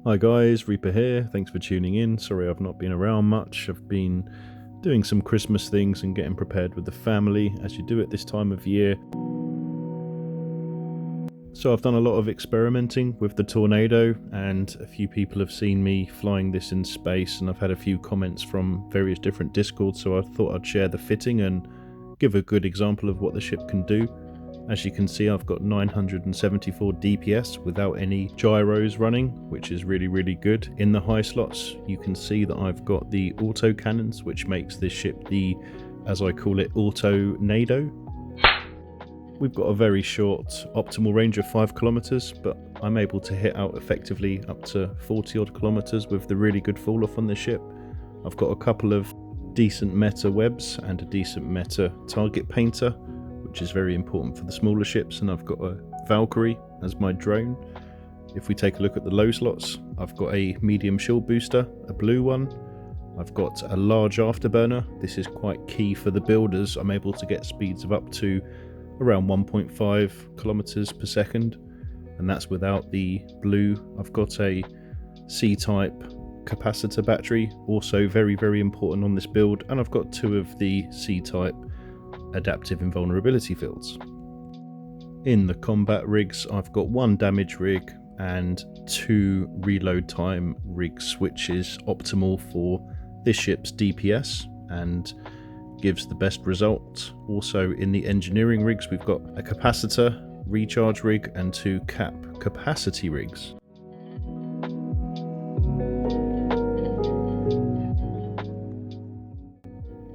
Hi guys, Reaper here, thanks for tuning in. Sorry I've not been around much. I've been doing some Christmas things and getting prepared with the family, as you do at this time of year. So I've done a lot of experimenting with the Tornado, and a few people have seen me flying this in space, and I've had a few comments from various different Discords, so I thought I'd share the fitting and give a good example of what the ship can do. As you can see, I've got 974 DPS without any gyros running, which is really good. In the high slots, you can see that I've got the auto cannons, which makes this ship the, as I call it, Autonado. We've got a very short optimal range of 5 kilometers, but I'm able to hit out effectively up to 40 odd kilometers with the really good fall off on the ship. I've got a couple of decent meta webs and a decent meta target painter, which is very important for the smaller ships, and I've got a Valkyrie as my drone. If we take a look at the low slots, I've got a medium shield booster, a blue one. I've got a large afterburner. This is quite key for the builders. I'm able to get speeds of up to around 1.5 kilometers per second, and that's without the blue. I've got a C-type capacitor battery, also very important on this build, and I've got 2 of the C-type adaptive invulnerability fields. In the combat rigs, I've got 1 damage rig and 2 reload time rigs, which is optimal for this ship's DPS and gives the best result. Also in the engineering rigs, we've got a capacitor recharge rig and 2 cap capacity rigs.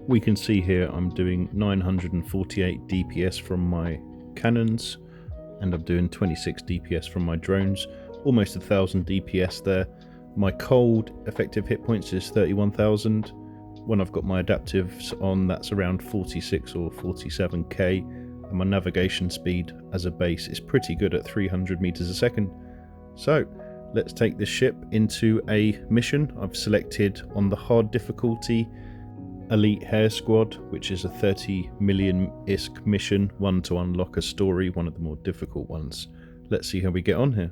We can see here I'm doing 948 DPS from my cannons, and I'm doing 26 DPS from my drones, almost 1000 DPS there. My cold effective hit points is 31,000. When I've got my adaptives on, that's around 46 or 47k, and my navigation speed as a base is pretty good at 300 meters a second. So let's take this ship into a mission. I've selected on the hard difficulty Elite Hair Squad, which is a 30 million ISK mission, one to unlock a story, one of the more difficult ones. Let's see how we get on here.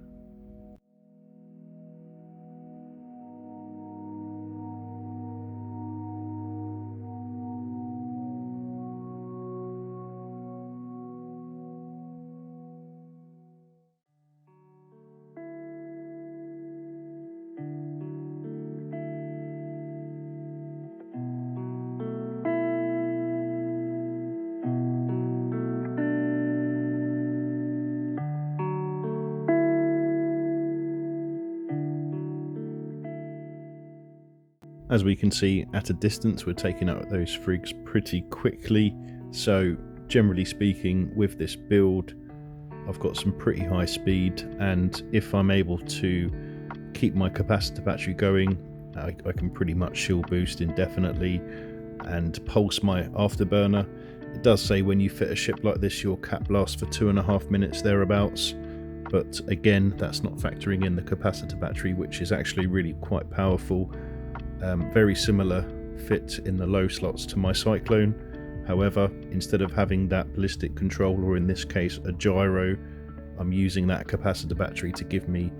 As we can see, at a distance we're taking out those frigs pretty quickly, so generally speaking with this build I've got some pretty high speed, and if I'm able to keep my capacitor battery going, I can pretty much shield boost indefinitely and pulse my afterburner. It does say when you fit a ship like this your cap lasts for 2.5 minutes thereabouts, but again that's not factoring in the capacitor battery, which is actually really quite powerful. Very similar fit in the low slots to my Cyclone. However, instead of having that ballistic control, or in this case a gyro, I'm using that capacitor battery to give me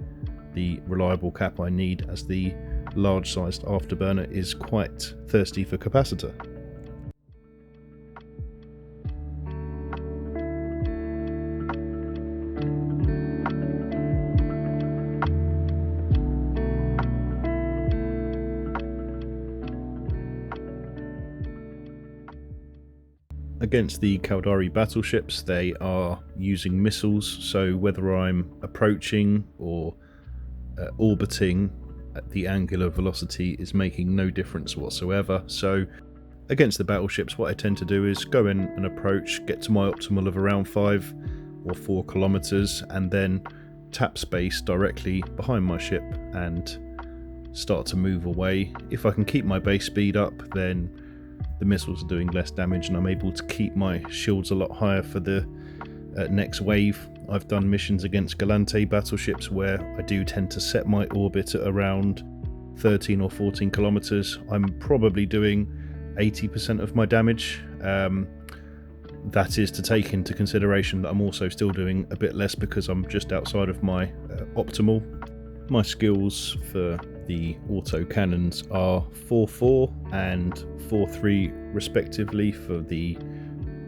the reliable cap I need, as the large sized afterburner is quite thirsty for capacitor. Against the Caldari battleships, they are using missiles, so whether I'm approaching or orbiting, the angular velocity is making no difference whatsoever. So against the battleships, what I tend to do is go in and approach, get to my optimal of around 5 or 4 kilometers, and then tap space directly behind my ship and start to move away. If I can keep my base speed up, then the missiles are doing less damage and I'm able to keep my shields a lot higher for the next wave. I've done missions against Galante battleships where I do tend to set my orbit at around 13 or 14 kilometers. I'm probably doing 80% of my damage. That is to take into consideration that I'm also still doing a bit less because I'm just outside of my optimal. My skills for the auto cannons are 4-4 and 4-3 respectively for the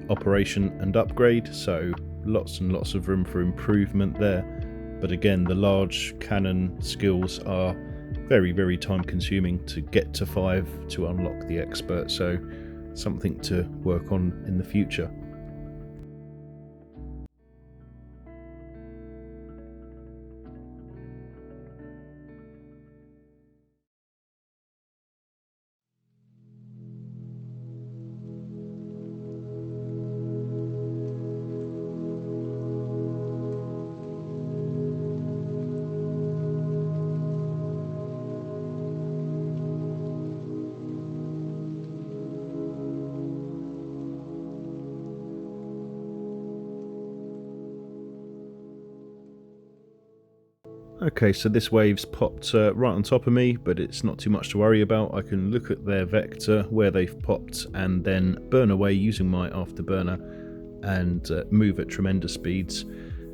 operation and upgrade, so lots and lots of room for improvement there. But again, the large cannon skills are very, very time consuming to get to 5 to unlock the expert, so something to work on in the future. Okay, so this wave's popped right on top of me, but it's not too much to worry about. I can look at their vector, where they've popped, and then burn away using my afterburner and move at tremendous speeds.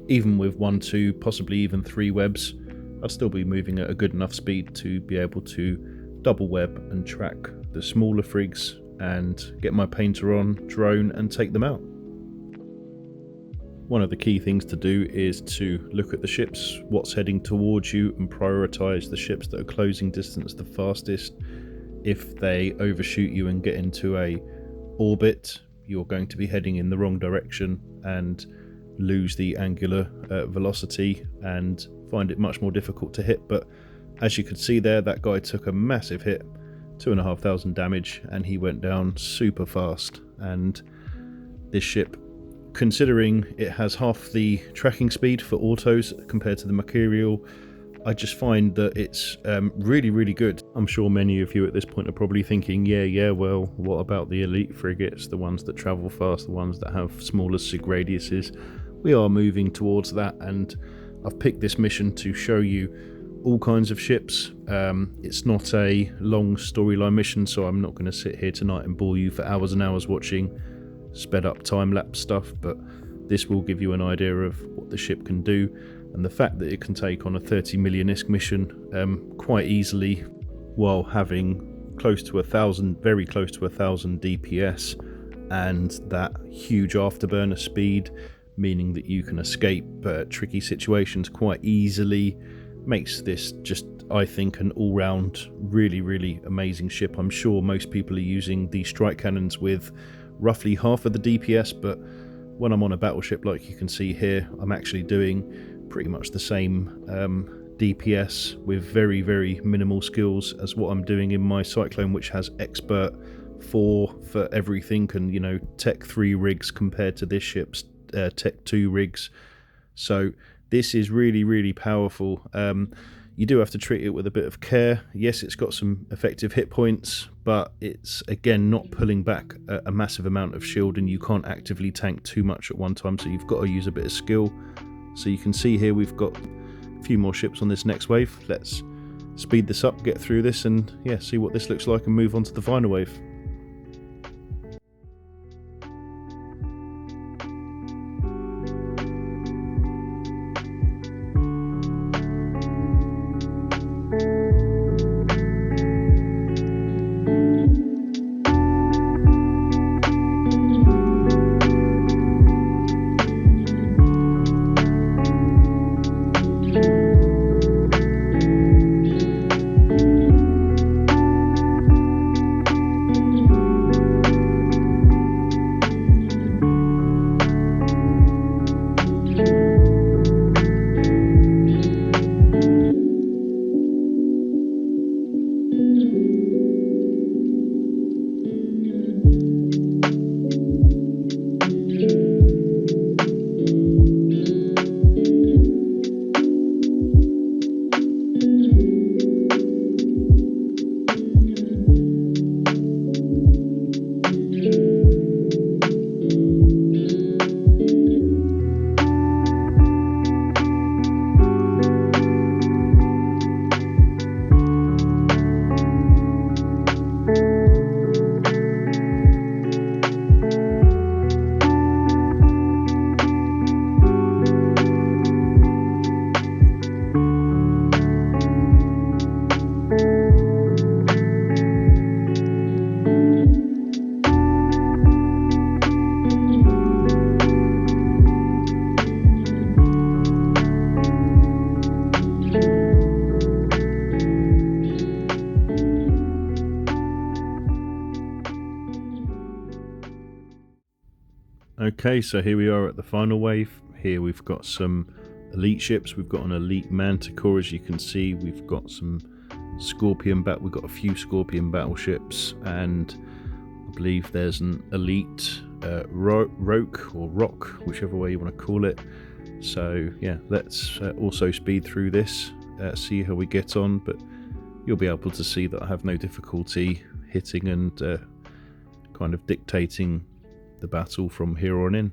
Even with 1, 2, possibly even 3 webs, I'll still be moving at a good enough speed to be able to double web and track the smaller frigs and get my painter on drone and take them out. One of the key things to do is to look at the ships, what's heading towards you, and prioritise the ships that are closing distance the fastest. If they overshoot you and get into a orbit, you're going to be heading in the wrong direction and lose the angular velocity and find it much more difficult to hit. But as you could see there, that guy took a massive hit, 2,500 damage, and he went down super fast. And this ship, considering it has half the tracking speed for autos compared to the Mercurial, I just find that it's really, really good. I'm sure many of you at this point are probably thinking, yeah, well, what about the elite frigates, the ones that travel fast, the ones that have smaller sig radiuses? We are moving towards that, and I've picked this mission to show you all kinds of ships. It's not a long storyline mission, so I'm not going to sit here tonight and bore you for hours and hours watching sped up time-lapse stuff, but this will give you an idea of what the ship can do, and the fact that it can take on a 30 million ISK mission quite easily while having close to 1,000, very close to 1,000 DPS, and that huge afterburner speed, meaning that you can escape tricky situations quite easily, makes this just, I think, an all-round really, really amazing ship. I'm sure most people are using the strike cannons with roughly half of the DPS, but when I'm on a battleship like you can see here, I'm actually doing pretty much the same DPS with very, very minimal skills as what I'm doing in my Cyclone, which has expert 4 for everything, and, you know, tech 3 rigs compared to this ship's tech 2 rigs. So this is really, really powerful. You do have to treat it with a bit of care. Yes, it's got some effective hit points, but it's, again, not pulling back a massive amount of shield, and you can't actively tank too much at one time, so you've got to use a bit of skill. So you can see here we've got a few more ships on this next wave. Let's speed this up, get through this, and yeah, see what this looks like and move on to the final wave. Okay, so here we are at the final wave. Here we've got some elite ships. We've got an elite Manticore, as you can see. We've got some we've got a few Scorpion battleships, and I believe there's an elite Roke or Rock, whichever way you want to call it. So yeah, let's also speed through this, see how we get on, but you'll be able to see that I have no difficulty hitting and kind of dictating the battle from here on in.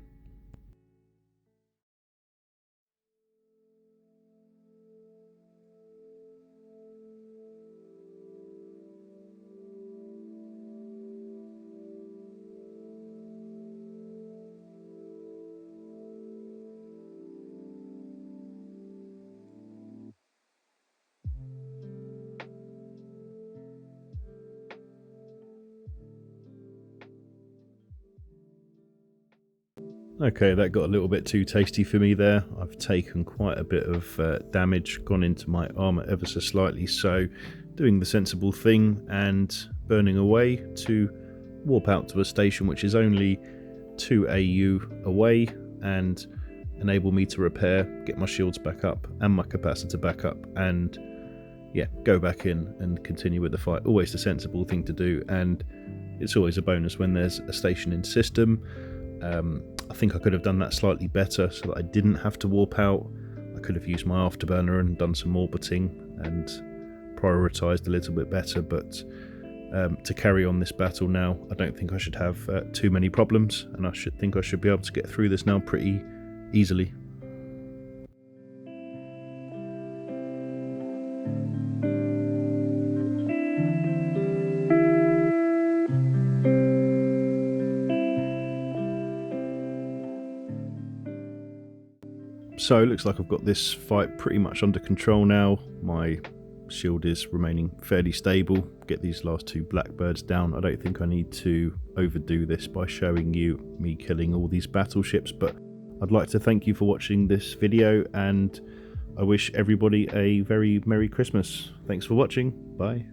Okay, that got a little bit too tasty for me there. I've taken quite a bit of damage, gone into my armour ever so slightly, so doing the sensible thing and burning away to warp out to a station which is only 2 AU away and enable me to repair, get my shields back up and my capacitor back up, and yeah, go back in and continue with the fight. Always the sensible thing to do, and it's always a bonus when there's a station in system. I think I could have done that slightly better so that I didn't have to warp out. I could have used my afterburner and done some orbiting and prioritised a little bit better, but to carry on this battle now, I don't think I should have too many problems, and I should be able to get through this now pretty easily. So it looks like I've got this fight pretty much under control now. My shield is remaining fairly stable. Get these last 2 blackbirds down. I don't think I need to overdo this by showing you me killing all these battleships, but I'd like to thank you for watching this video, and I wish everybody a very Merry Christmas. Thanks for watching. Bye.